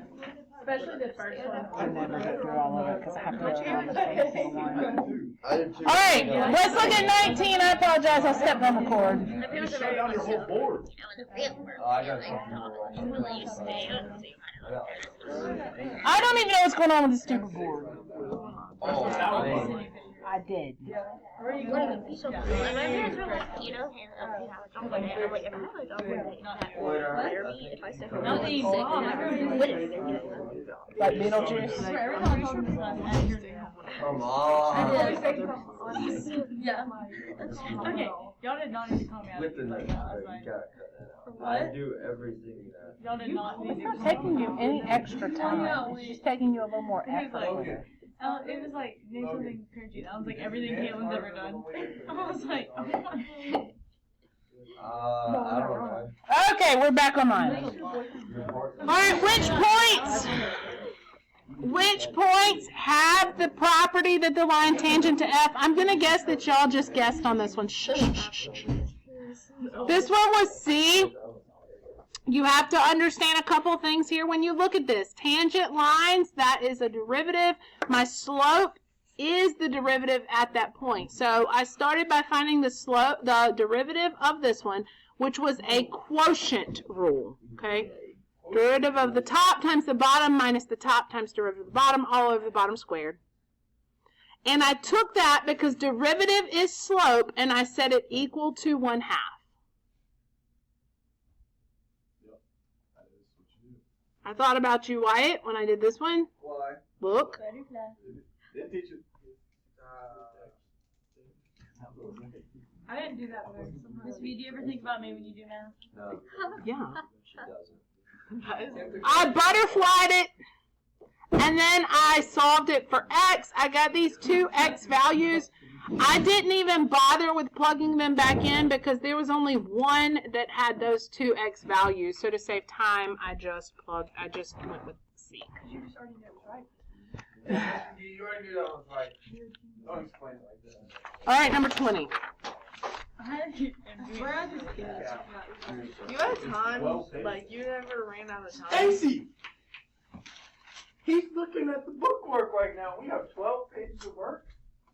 Especially the first one. I never get through all of it because I have to look at every single one. I did too. All right, let's look at 19. I apologize, I stepped on the cord. My parents are Shut down your whole board. Oh, I got something. really used to stay on. I don't even know what's going on with the stupid board. Oh, man. I did. Wouldn't be so cool. And my parents were like, you know, and have a dog one day. I'm like, if I have a dog one day, that will fire me if I step on Not it. the Sick, dog. and I wouldn't even get it. Like Beetlejuice. Every time I talk to someone, I hear them. Come on. Yeah. Okay, y'all did not need to call me out. With the knife, That's you fine. gotta cut that out. I do everything that. Y'all did not need It's to not call me taking you out. any extra time. It's just taking you a little more It was effort. like, it was like, name something encouraging. I was like, everything Caitlin's ever done. I was like, oh my. I don't know. Okay, we're back online. Alright, which points have the property that the line tangent to F? I'm gonna guess that y'all just guessed on this one. Shh, shh, shh, shh. This one was C. You have to understand a couple things here when you look at this. Tangent lines, that is a derivative. My slope is the derivative at that point. So I started by finding the derivative of this one, which was a quotient rule. Okay? Derivative of the top times the bottom minus the top times derivative of the bottom, all over the bottom squared. And I took that because derivative is slope, and I set it equal to 1/2. I thought about you, Wyatt, when I did this one. Why? Look. Didn't teach it. I didn't do that before. Miss V, do you ever think about me when you do math? No, Yeah. she doesn't. I butterflied it, and then I solved it for x. I got these two x values. I didn't even bother with plugging them back in because there was only one that had those two x values. So to save time, I just went with C. You just already know it was right. You already knew that was right. Don't explain it like that. All right, number 20. You had time, like you never ran out of time. Stacy! He's looking at the bookwork right now. We have 12 pages of work.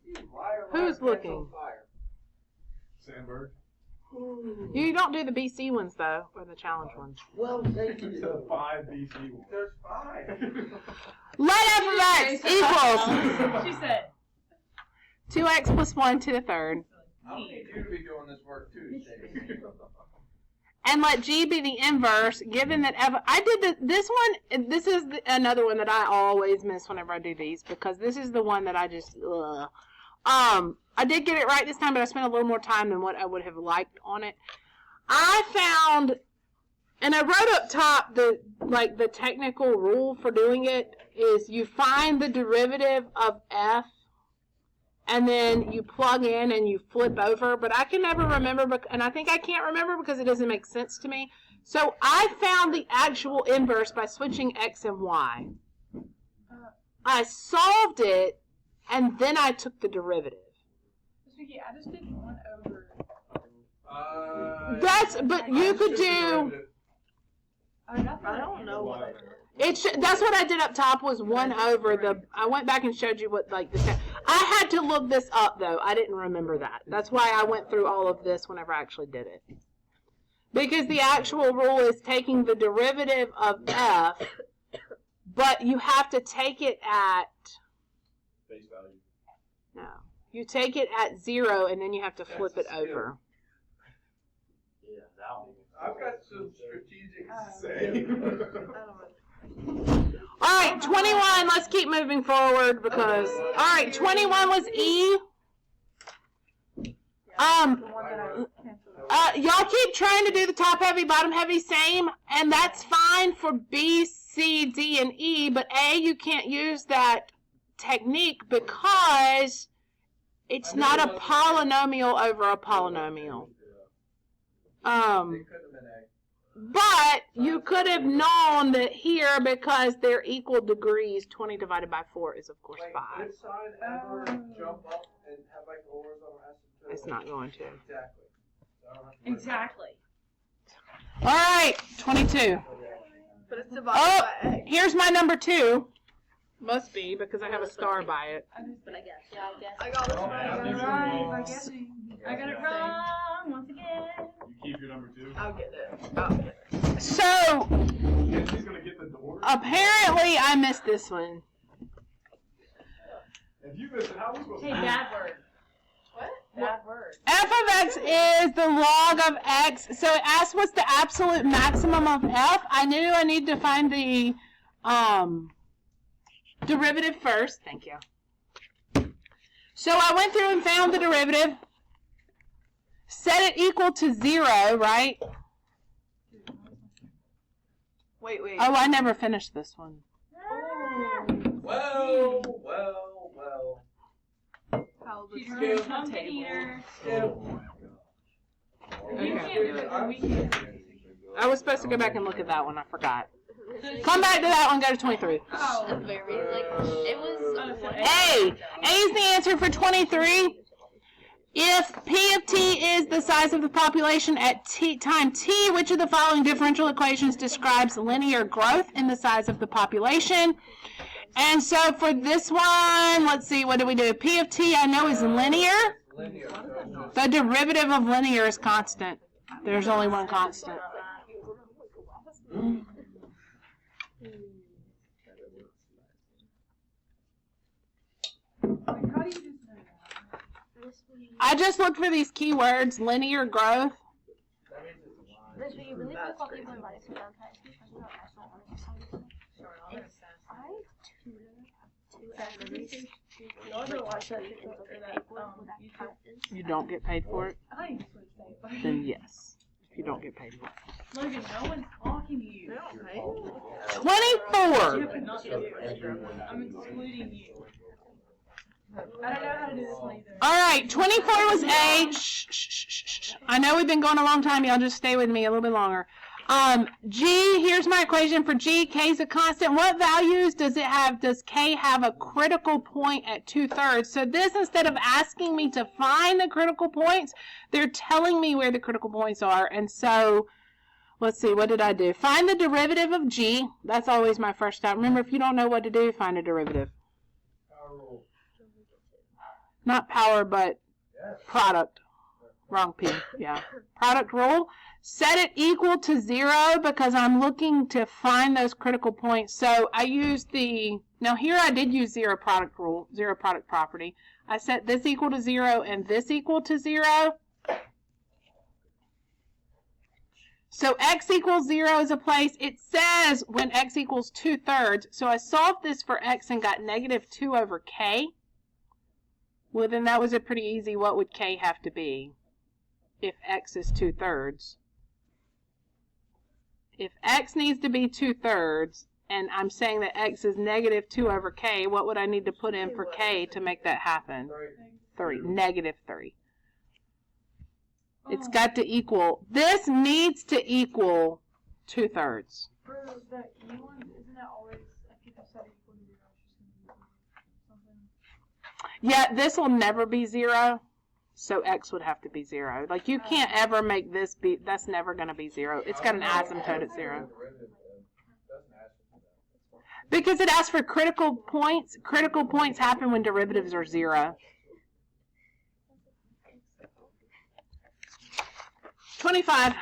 You liar, liar, Who's pants looking? on fire. Sandberg. You don't do the BC ones though, or the challenge ones. Well, thank So you. 5 BC ones. There's 5. Let f of x equals She said. 2x plus 1 to the third. I need you to be doing this work too, Stacy. And let G be the inverse, given that F, I did this one, this is another one that I always miss whenever I do these, because this is the one that I just, ugh. I did get it right this time, but I spent a little more time than what I would have liked on it. I found, and I wrote up top, the technical rule for doing it is you find the derivative of F, and then you plug in and you flip over, but I can never remember, and I think I can't remember because it doesn't make sense to me. So I found the actual inverse by switching x and y. I solved it, and then I took the derivative. Vicky, I just did 1 over. But you could do, I don't know what I did. That's what I did up top was 1 over the. I went back and showed you what like the. I had to look this up though. I didn't remember that. That's why I went through all of this whenever I actually did it. Because the actual rule is taking the derivative of f, but you have to take it at. Face value. No, you take it at 0 and then you have to flip it over. Yeah, that one. I've got some strategic All right, 21. Let's keep moving forward because. All right, 21 was E. Y'all keep trying to do the top heavy, bottom heavy, same, and that's fine for B, C, D, and E. But A, you can't use that technique because it's not a polynomial over a polynomial. It could have been A. But you could have known that here, because they're equal degrees, 20 divided by 4 is, of course, Wait, 5. could sine ever jump up and have like a horizontal asymptote? It's not going to. Exactly. So I don't have to worry Exactly. All right, 22. But it's divided Oh, by x. here's my number 2. Must be, because I have a star by it. But I guess. Yeah, I guess. I got this Oh, right. man, Right, I guess I got it wrong once again. You keep your number 2. I'll get it. So, Yeah, she's gonna get the door. apparently I missed this one. If you miss it, how are we supposed Hey, to? bad word. What? Bad word. F of x is the log of x. So it asks what's the absolute maximum of f. I knew I need to find the derivative first. Thank you. So I went through and found the derivative. Set it equal to 0, right? Wait. Oh, I never finished this one. it. Well. How the She's scale very table. pumpkin eater. Oh my gosh. You can't do it. We can't. I was supposed to go back and look at that one. I forgot. Come back to that one. Go to 23. Oh. Very, like, it was. A. A is the answer for 23. If P of T is the size of the population at time T, which of the following differential equations describes linear growth in the size of the population? And so for this one, let's see, what do we do? P of T I know is linear. Linear. The derivative of linear is constant. There's only one constant. Like, how do you just know that? I just looked for these keywords, linear growth. That means it's a line. This week, really That's quick, crazy. people invited to our class because we don't national honor society. I tutor No, I don't watch that people TikTok or get that, paid for what that YouTube. count is. You don't get paid for it? I ain't supposed to say. Then yes. You don't get paid for it. Logan, no one's talking to you. 24. Yeah, but not you. I'm excluding you. I don't know how to do this one either. All right, 24 was A. Shh, shh, shh, shh, shh. I know we've been going a long time. Y'all just stay with me a little bit longer. G, here's my equation for G. K is a constant. What values does it have? Does K have a critical point at 2/3? So this, instead of asking me to find the critical points, they're telling me where the critical points are. And so, let's see, what did I do? Find the derivative of G. That's always my first step. Remember, if you don't know what to do, find a derivative. Power rule. Not power, but Yes. product. Wrong P, yeah. Product rule. Set it equal to 0 because I'm looking to find those critical points. So I used now here I did use 0 product rule, 0 product property. I set this equal to 0 and this equal to 0. So x equals 0 is a place. It says when x equals 2/3. So I solved this for x and got -2 over k. Well, then that was a pretty easy, what would k have to be if x is 2/3? If x needs to be 2/3, and I'm saying that x is -2 over k, what would I need to put in for k to make that happen? 3, -3. It's got to equal, this needs to equal 2/3. For that E one, isn't that always, like, if you set it equal to 0, it's just going to be something? Yeah, this will never be 0. So x would have to be 0. Like, you can't ever make this be, that's never going to be 0. It's got an asymptote at 0. Because it asks for critical points. Critical points happen when derivatives are 0. 25.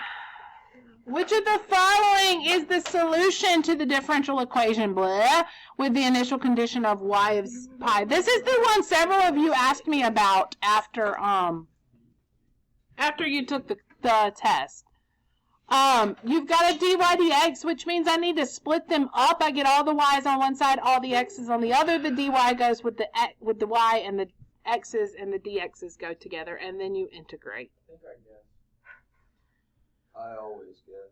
Which of the following is the solution to the differential equation, blah, with the initial condition of y of pi? This is the one several of you asked me about after you took the test. You've got a dy dx, which means I need to split them up. I get all the y's on one side, all the x's on the other. The dy goes with the y, and the x's and the dx's go together, and then you integrate. I think I guess. I always guess.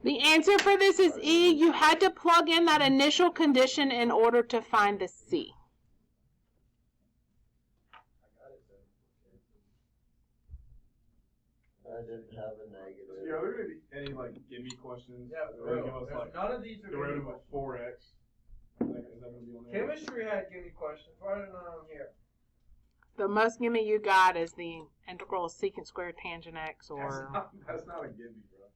The answer for this is E. You had to plug in that initial condition in order to find the C. I didn't have a negative. Yeah, are there gonna be any like gimme questions? Yeah, Are they gonna give us, like, none of these are derivative gimme of 4x. Like, is that gonna be on there? Chemistry had gimme questions. Why are they not on here? The most gimme you got is the integral of secant squared tangent x, or That's not a gimme, bro.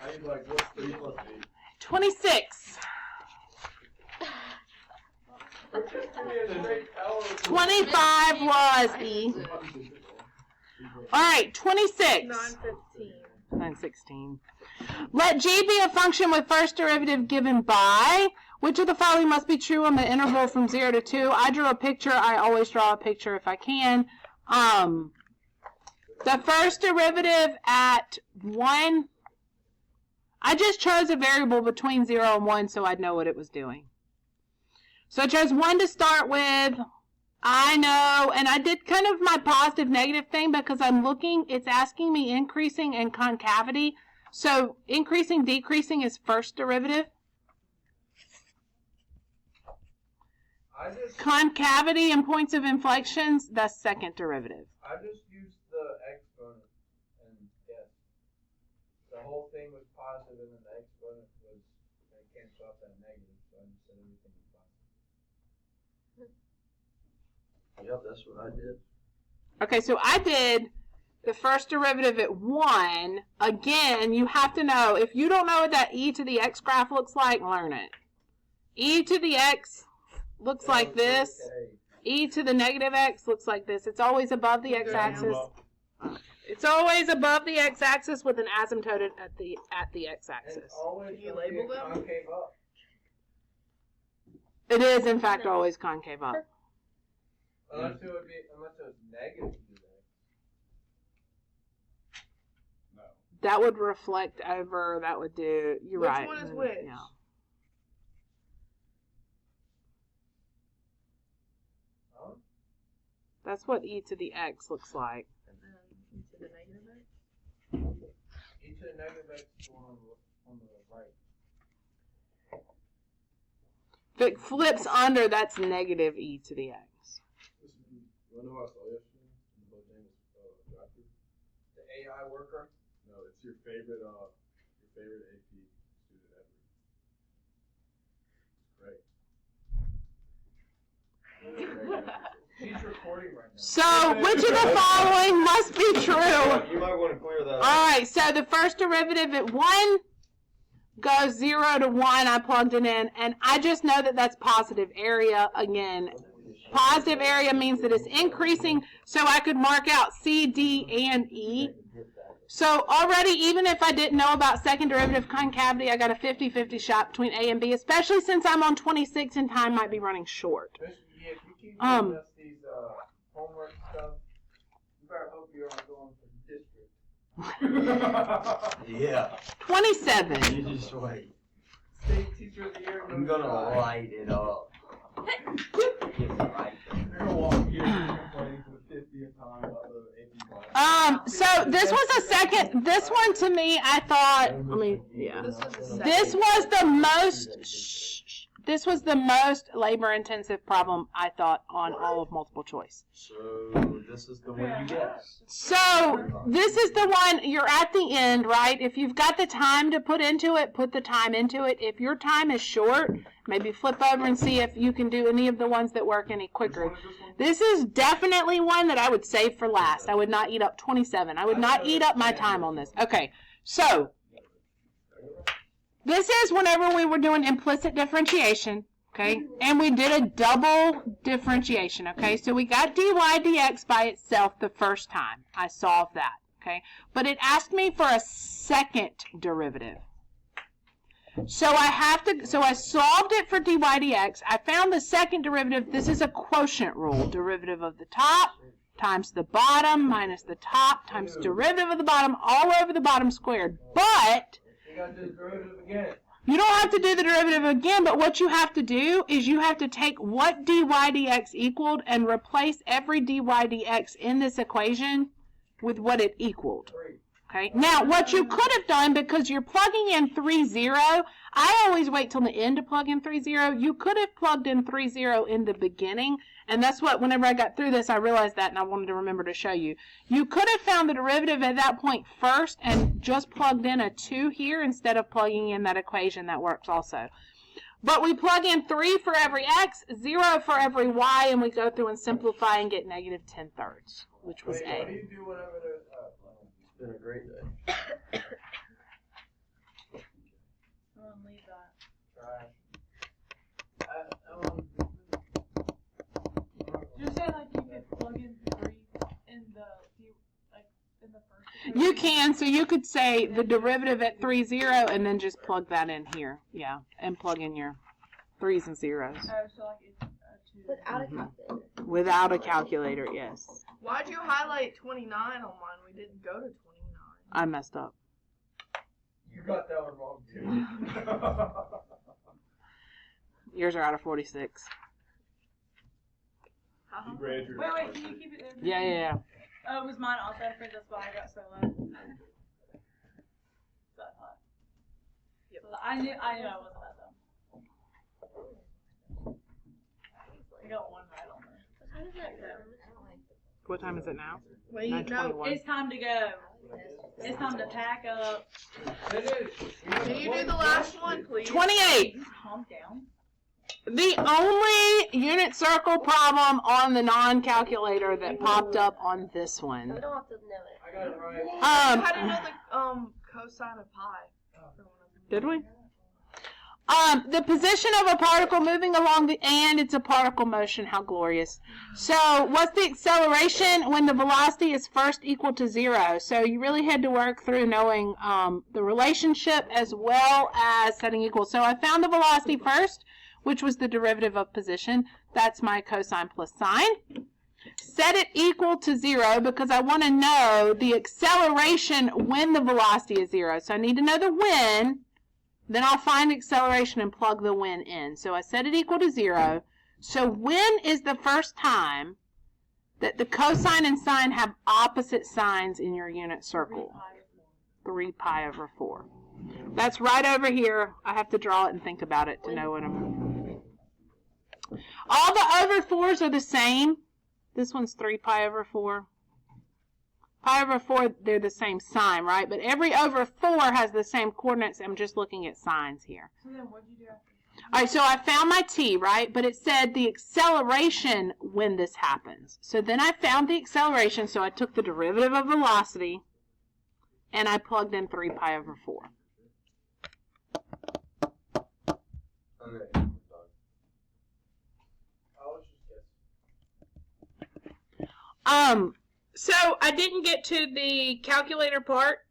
I need like what's 3 plus 8? 26. 25 was E. All right, 26. 9:15. 9:16. Let G be a function with first derivative given by. Which of the following must be true on the interval from 0 to 2? I drew a picture. I always draw a picture if I can. The first derivative at 1, I just chose a variable between 0 and 1 so I'd know what it was doing. So I chose 1 to start with. I know, and I did kind of my positive negative thing because I'm looking, it's asking me increasing and concavity. So increasing, decreasing is first derivative. Concavity and points of inflections, that's second derivative. I just used the exponent and guessed. The whole thing was positive and then the exponent was, they canceled out that negative, so I just said everything was positive. Yep, that's what I did. Okay, so I did the first derivative at 1. Again, you have to know, if you don't know what that e to the x graph looks like, learn it. E to the x looks like this. E to the negative x looks like this. It's always above the x-axis. It's always above the x-axis with an asymptote at the x-axis. And always You label them? concave up. It is, in fact, always concave up. Unless it was negative to the x. No. That would reflect over, that would do, you're Which right. one is which? Yeah. Huh? That's what e to the x looks like. And then e to the negative x. E to the negative x is the one on the right. If it flips under, that's negative e to the x. You wanna know what I saw yesterday? In the Bojangles drive-thru? The AI worker. No, it's your favorite AP student ever. Great. She's recording right now. So, which of the following must be true? You might want to clear that up. Alright, so the first derivative at 1 goes 0 to 1. I plugged it in, and I just know that that's positive area. Again, positive area means that it's increasing, so I could mark out C, D, and E. So already, even if I didn't know about second derivative concavity, I got a 50-50 shot between A and B, especially since I'm on 26 and time might be running short. If you keep giving us these homework stuff, you better hope you're only going for district. Yeah. 27. You just wait. State teacher of the year. I'm gonna light it up. Get right. You're gonna walk here complaining for the 50th time about the AP class. So this was a second, this one to me, I thought, This was the second. this was the most This was the most labor-intensive problem, I thought, on all of multiple choice. So this is the one you guess. So this is the one, you're at the end, right? If you've got the time to put into it, put the time into it. If your time is short, maybe flip over and see if you can do any of the ones that work any quicker. This is definitely one that I would save for last. I would not eat up 27. I would not eat up my time on this. Okay, so this is whenever we were doing implicit differentiation, okay? And we did a double differentiation, okay? So we got dy dx by itself the first time. I solved that, okay? But it asked me for a second derivative. So I solved it for dy dx. I found the second derivative. This is a quotient rule. Derivative of the top times the bottom minus the top times derivative of the bottom all over the bottom squared. But You got to do the derivative again. you don't have to do the derivative again, but what you have to do is you have to take what dy dx equaled and replace every dy dx in this equation with what it equaled. Okay. Now, what you could have done, because you're plugging in 3, 0, I always wait till the end to plug in 3, 0. You could have plugged in 3, 0 in the beginning, and that's what, whenever I got through this, I realized that, and I wanted to remember to show you. You could have found the derivative at that point first and just plugged in a 2 here instead of plugging in that equation. That works also. But we plug in 3 for every x, 0 for every y, and we go through and simplify and get negative 10/3, which was Wait, a. what do you do whenever there's It's been a great day. I'm gonna leave that. trash? You're saying like you could plug in 3 in the first. You can, so you could say the derivative at 3, 0, and then just plug that in here. Yeah, and plug in your 3's and 0's. Oh, so like it's 2. Without a calculator. Without a calculator, yes. Why'd you highlight 29 on mine? We didn't go to 29. I messed up. You got that one wrong too. Yours are out of 46. You read your. Wait, can you keep it there? Yeah. Oh, it was mine also. I think that's why I got so low. So I thought. Yep. So I knew I wasn't that dumb. I got one right on there. How does that go? What time is it now? Wait, no. 9:21. It's time to go. It's time to pack up. It is. Can you do the last one, please? 28. Calm down. The only unit circle problem on the non-calculator that popped up on this We one. don't have to know it. I got it right. How do you know the cosine of pi? Did we? The position of a particle moving along and it's a particle motion. How glorious. So what's the acceleration when the velocity is first equal to 0? So you really had to work through knowing the relationship as well as setting equal. So I found the velocity first, which was the derivative of position. That's my cosine plus sine. Set it equal to 0 because I want to know the acceleration when the velocity is 0. So I need to know the when. Then I'll find acceleration and plug the when in. So I set it equal to 0. So when is the first time that the cosine and sine have opposite signs in your unit circle? 3 pi over 4. That's right over here. I have to draw it and think about it to know what I'm... All the over 4s are the same. This one's 3 pi over 4. Pi over 4, they're the same sign, right? But every over 4 has the same coordinates. I'm just looking at signs here. So then what'd you do after? All right, so I found my t, right? But it said the acceleration when this happens. So then I found the acceleration, so I took the derivative of velocity, and I plugged in 3 pi over 4. Okay. I was just guessing. So I didn't get to the calculator part.